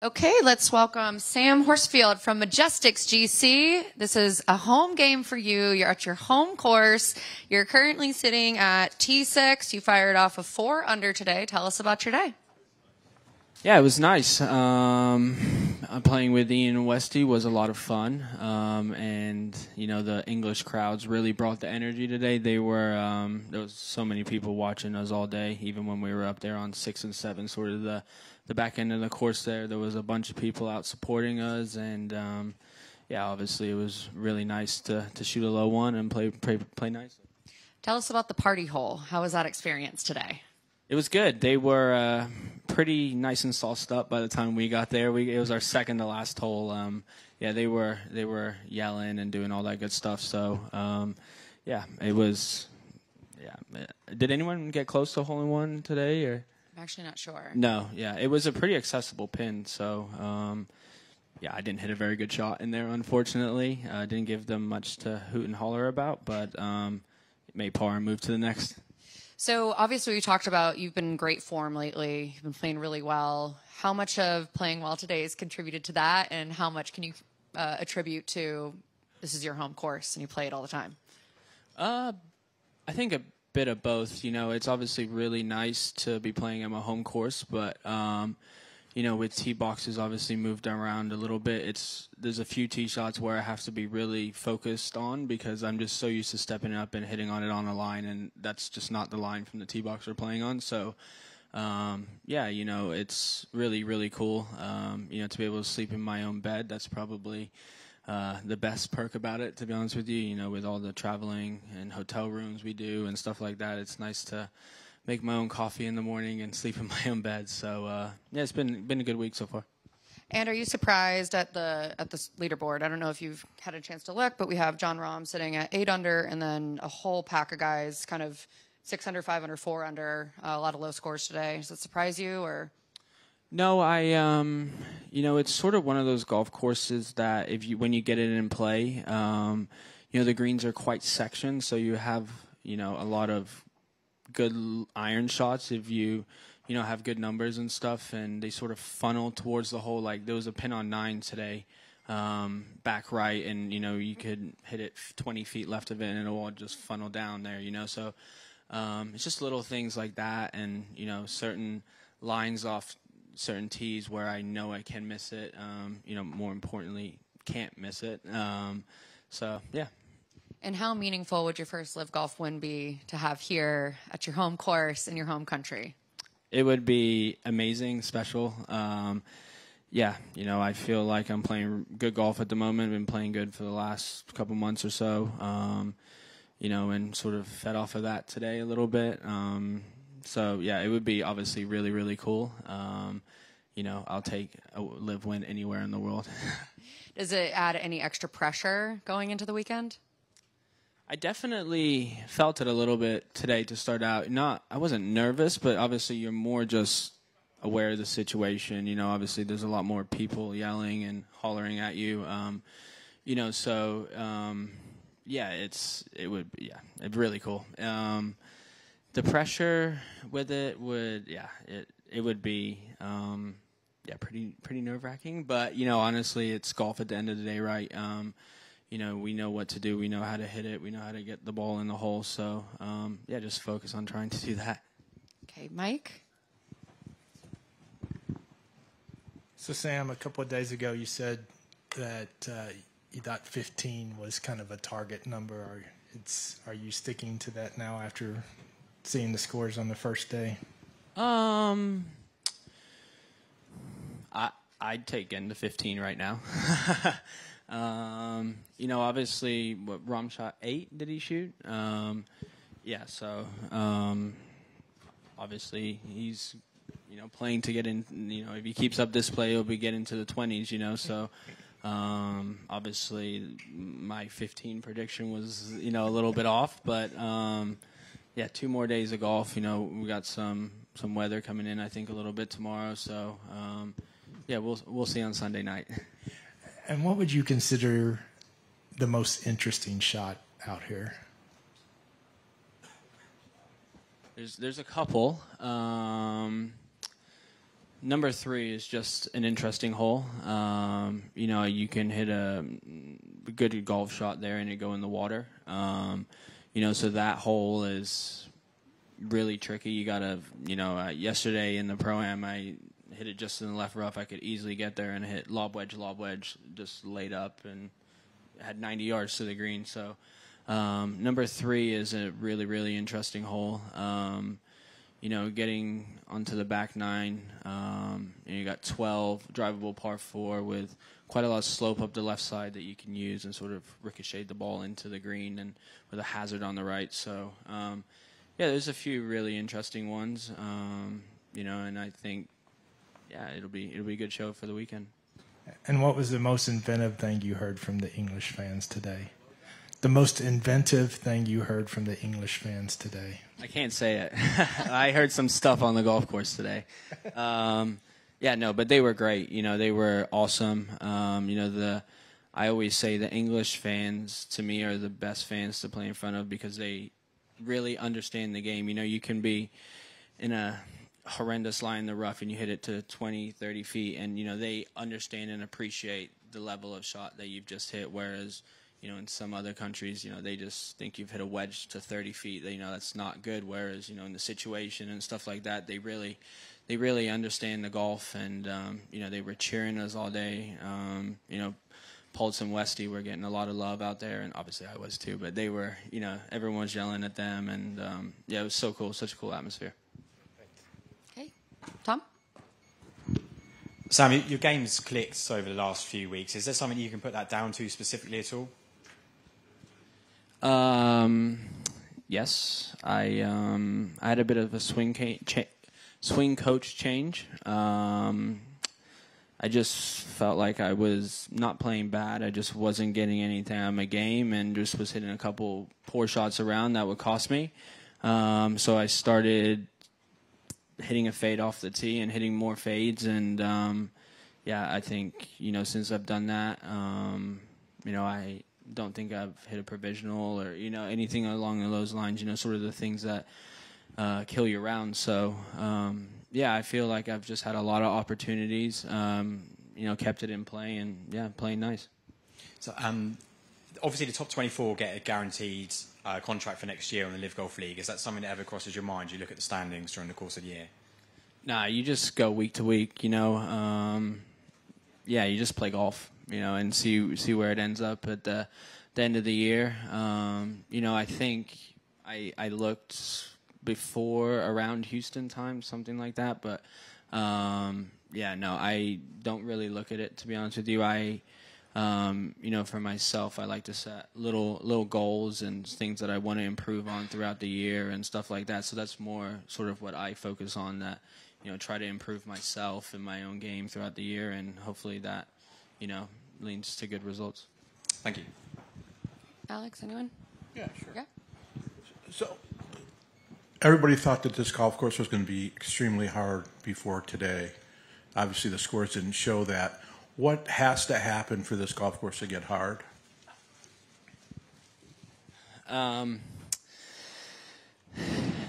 Okay, let's welcome Sam Horsfield from Majestics GC. This is a home game for you. You're at your home course. You're currently sitting at T6. You fired off a 4 under today. Tell us about your day. Yeah, it was nice. Playing with Ian and Westy was a lot of fun, and you know the English crowds really brought the energy today. There was so many people watching us all day, even when we were up there on 6 and 7, sort of the back end of the course. There was a bunch of people out supporting us, and yeah, obviously it was really nice to shoot a low one and play nicely. Tell us about the party hole. How was that experience today? It was good. They were pretty nice and sauced up by the time we got there. It was our second to last hole. Yeah, they were yelling and doing all that good stuff. So yeah, it was. Yeah, did anyone get close to hole in one today? Or I'm actually not sure. No, yeah, it was a pretty accessible pin. So yeah, I didn't hit a very good shot in there, unfortunately. I didn't give them much to hoot and holler about, but it made par and move to the next. So obviously we talked about you've been in great form lately. You've been playing really well. How much of playing well today has contributed to that, and how much can you attribute to this is your home course and you play it all the time? I think a bit of both. You know, it's obviously really nice to be playing at my home course, but you know, with tee boxes obviously moved around a little bit. There's a few tee shots where I have to be really focused on because I'm just so used to stepping up and hitting on it on a line, and that's just not the line from the tee box we're playing on. So yeah, you know, it's really, really cool. You know, to be able to sleep in my own bed, that's probably the best perk about it, to be honest with you. You know, with all the traveling and hotel rooms we do and stuff like that, it's nice to make my own coffee in the morning and sleep in my own bed. So yeah, it's been a good week so far. And are you surprised at the leaderboard? I don't know if you've had a chance to look, but we have John Rahm sitting at 8 under, and then a whole pack of guys kind of 6 under, 5 under, 4 under. A lot of low scores today. Does it surprise you, or? No, you know, it's sort of one of those golf courses that when you get it in play, you know, the greens are quite sectioned, so you have, you know, a lot of good iron shots if you know, have good numbers and stuff, and they sort of funnel towards the hole. Like there was a pin on 9 today, back right, and you know, you could hit it 20 feet left of it and it'll all just funnel down there, you know. So it's just little things like that, and you know, certain lines off certain tees where I know I can miss it, you know, more importantly can't miss it. So yeah. And how meaningful would your first LIV Golf win be to have here at your home course in your home country? It would be amazing, special. Yeah, you know, I feel like I'm playing good golf at the moment. I've been playing good for the last couple months or so, you know, and sort of fed off of that today a little bit. So, yeah, it would be obviously really, really cool. You know, I'll take a LIV win anywhere in the world. Does it add any extra pressure going into the weekend? I definitely felt it a little bit today to start out. I wasn't nervous, but obviously you're more just aware of the situation. You know, obviously there's a lot more people yelling and hollering at you. You know, so yeah, it's really cool. The pressure with it would, yeah, it would be, yeah, pretty nerve-wracking. But you know, honestly, it's golf at the end of the day, right? You know, we know what to do. We know how to hit it. We know how to get the ball in the hole. So, yeah, just focus on trying to do that. Okay, Mike? So, Sam, a couple of days ago you said that you thought 15 was kind of a target number. Are you sticking to that now after seeing the scores on the first day? I'd take getting to 15 right now. You know, obviously, what Rahm shot 8? Did he shoot? Yeah. So obviously he's, you know, playing to get in. You know, if he keeps up this play, he'll be getting to the 20s. You know, so obviously my 15 prediction was, you know, a little bit off, but yeah, 2 more days of golf. You know, we got some weather coming in, I think, a little bit tomorrow. So yeah, we'll see on Sunday night. And what would you consider the most interesting shot out here? There's a couple. Number 3 is just an interesting hole. You know, you can hit a good golf shot there and it go in the water. You know, so that hole is really tricky. You gotta, you know, yesterday in the Pro-Am, I hit it just in the left rough. I could easily get there and hit lob wedge, just laid up and had 90 yards to the green. So number 3 is a really, really interesting hole. You know, getting onto the back 9, and you got 12 drivable par 4 with quite a lot of slope up the left side that you can use and sort of ricochet the ball into the green and with a hazard on the right. So, yeah, there's a few really interesting ones, you know, and I think, yeah, it'll be a good show for the weekend. And what was the most inventive thing you heard from the English fans today? The most inventive thing you heard from the English fans today? I can't say it. I heard some stuff on the golf course today. Yeah, no, but they were great. You know, they were awesome. You know, I always say the English fans, to me, are the best fans to play in front of because they really understand the game. You know, you can be in a horrendous lie in the rough and you hit it to 20, 30 feet, and, you know, they understand and appreciate the level of shot that you've just hit, whereas, you know, in some other countries, you know, they just think you've hit a wedge to 30 feet. You know, that's not good. Whereas, you know, in the situation and stuff like that, they really understand the golf. And, you know, they were cheering us all day. You know, Pulse and Westy were getting a lot of love out there. And obviously I was too. But they were, you know, everyone was yelling at them. And, yeah, it was so cool. Such a cool atmosphere. Okay. Tom? Sam, your game's clicked over the last few weeks. Is there something you can put that down to specifically at all? Yes, I had a bit of a swing coach change. I just felt like I was not playing bad. I just wasn't getting anything out of my game and just was hitting a couple poor shots around that would cost me. So I started hitting a fade off the tee and hitting more fades. And, yeah, I think, you know, since I've done that, you know, I don't think I've hit a provisional or, you know, anything along those lines, you know, sort of the things that kill you around. So, yeah, I feel like I've just had a lot of opportunities, you know, kept it in play and, yeah, playing nice. So, obviously the top 24 get a guaranteed contract for next year on the LIV Golf League. Is that something that ever crosses your mind? You look at the standings during the course of the year? Nah, you just go week to week, you know. Yeah, you just play golf, you know, and see where it ends up at the end of the year. You know, I think I looked before around Houston time, something like that. But, yeah, no, I don't really look at it, to be honest with you. You know, for myself, I like to set little goals and things that I want to improve on throughout the year and stuff like that. So that's more sort of what I focus on, that, you know, try to improve myself in my own game throughout the year, and hopefully that, you know, leads to good results. Thank you. Alex, anyone? Yeah, sure. Yeah. So everybody thought that this golf course was going to be extremely hard before today. Obviously, the scores didn't show that. What has to happen for this golf course to get hard?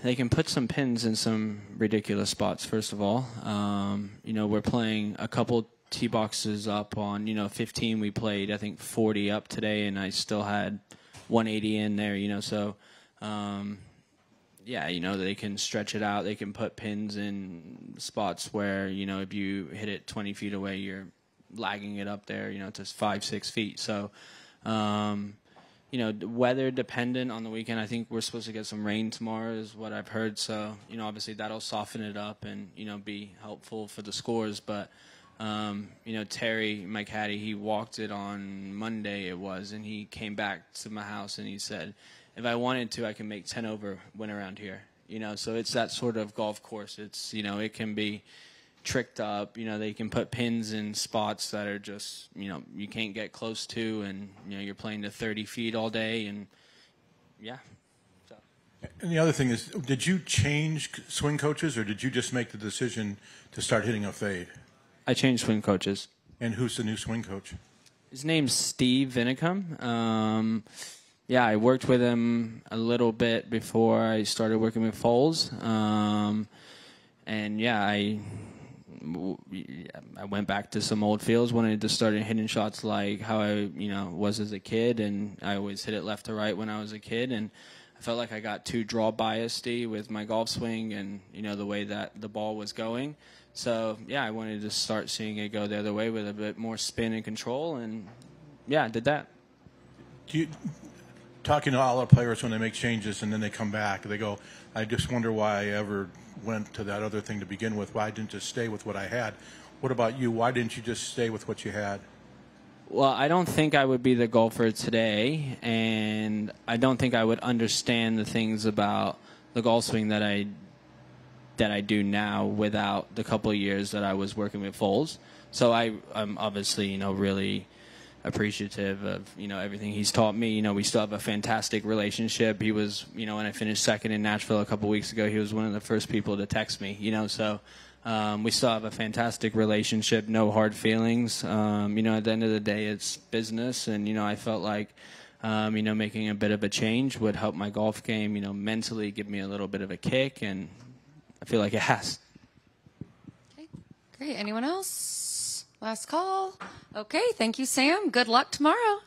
They can put some pins in some ridiculous spots, first of all. You know, we're playing a couple tee boxes up on, you know, 15. We played, I think, 40 up today, and I still had 180 in there, you know. So, yeah, you know, they can stretch it out. They can put pins in spots where, you know, if you hit it 20 feet away, you're lagging it up there, you know, to 5-6 feet. So, you know, weather dependent on the weekend. I think we're supposed to get some rain tomorrow is what I've heard. So, you know, obviously that'll soften it up and, you know, be helpful for the scores. But, you know, Terry, my caddy, he walked it on Monday it was, and he came back to my house and he said, if I wanted to, I can make 10 over win around here. You know, so it's that sort of golf course. It's, you know, it can be tricked up. You know, they can put pins in spots that are just, you know, you can't get close to, and, you know, you're playing to 30 feet all day, and yeah. So. And the other thing is, did you change swing coaches, or did you just make the decision to start hitting a fade? I changed swing coaches. And who's the new swing coach? His name's Steve Vinicum. Yeah, I worked with him a little bit before I started working with Foles. And yeah, I went back to some old fields, wanted to start hitting shots like how I, was as a kid, and I always hit it left to right when I was a kid, and I felt like I got too draw biased with my golf swing and, the way that the ball was going. So, yeah, I wanted to start seeing it go the other way with a bit more spin and control, and, yeah, I did that. Talking to all our players when they make changes and then they come back, they go, I just wonder why I ever went to that other thing to begin with. Why I didn't just stay with what I had? What about you? Why didn't you just stay with what you had? Well, I don't think I would be the golfer today, and I don't think I would understand the things about the golf swing that I do now without the couple of years that I was working with Foles. So I'm obviously, really appreciative of, everything he's taught me. We still have a fantastic relationship. He was, when I finished second in Nashville a couple of weeks ago, he was one of the first people to text me, so we still have a fantastic relationship, no hard feelings. At the end of the day, it's business, and, I felt like, making a bit of a change would help my golf game, mentally give me a little bit of a kick, and I feel like it has. Okay, great. Anyone else? Last call. Okay, thank you, Sam. Good luck tomorrow.